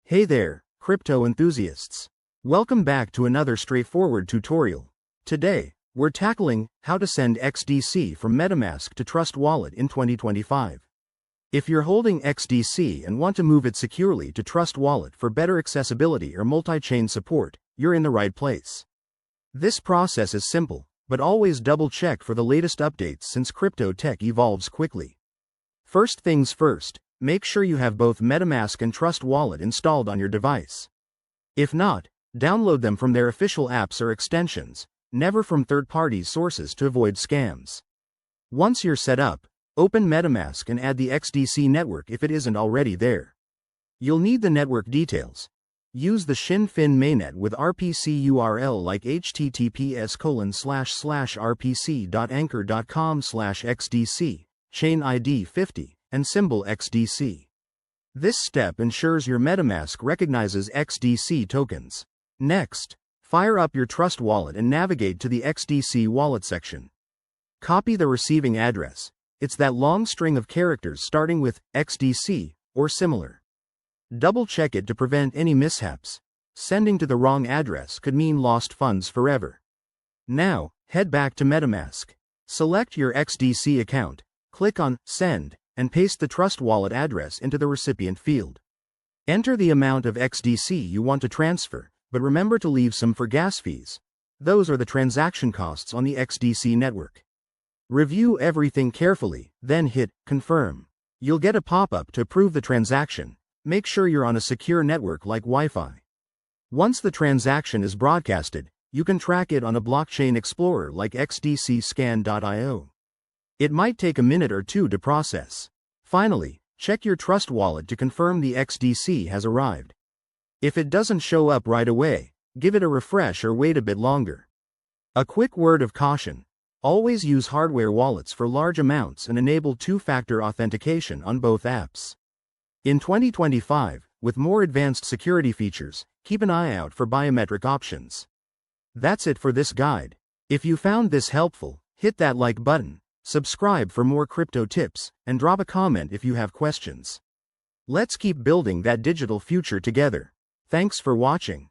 Hey there, crypto enthusiasts. Welcome back to another straightforward tutorial. Today, we're tackling how to send XDC from Metamask to Trust Wallet in 2025. If you're holding XDC and want to move it securely to Trust Wallet for better accessibility or multi-chain support, you're in the right place. This process is simple, but always double-check for the latest updates since crypto tech evolves quickly. First things first, make sure you have both Metamask and Trust Wallet installed on your device. If not, download them from their official apps or extensions, never from third-party sources to avoid scams. Once you're set up, open Metamask and add the XDC network if it isn't already there. You'll need the network details. Use the Shin-Fin mainnet with RPC URL like https://rpc.anchor.com/xdc, chain ID 50. And symbol XDC. This step ensures your Metamask recognizes XDC tokens. Next, fire up your Trust Wallet and navigate to the XDC wallet section. Copy the receiving address. It's that long string of characters starting with XDC or similar. Double-check it to prevent any mishaps. Sending to the wrong address could mean lost funds forever. Now, head back to Metamask. Select your XDC account, click on Send, and paste the Trust Wallet address into the recipient field. Enter the amount of XDC you want to transfer, but remember to leave some for gas fees. Those are the transaction costs on the XDC network. Review everything carefully, then hit Confirm. You'll get a pop-up to approve the transaction. Make sure you're on a secure network like Wi-Fi. Once the transaction is broadcasted, you can track it on a blockchain explorer like xdcscan.io. It might take a minute or two to process. Finally, check your Trust Wallet to confirm the XDC has arrived. If it doesn't show up right away, give it a refresh or wait a bit longer. A quick word of caution: always use hardware wallets for large amounts and enable two-factor authentication on both apps. In 2025, with more advanced security features, keep an eye out for biometric options. That's it for this guide. If you found this helpful, hit that like button. Subscribe for more crypto tips, and drop a comment if you have questions. Let's keep building that digital future together. Thanks for watching.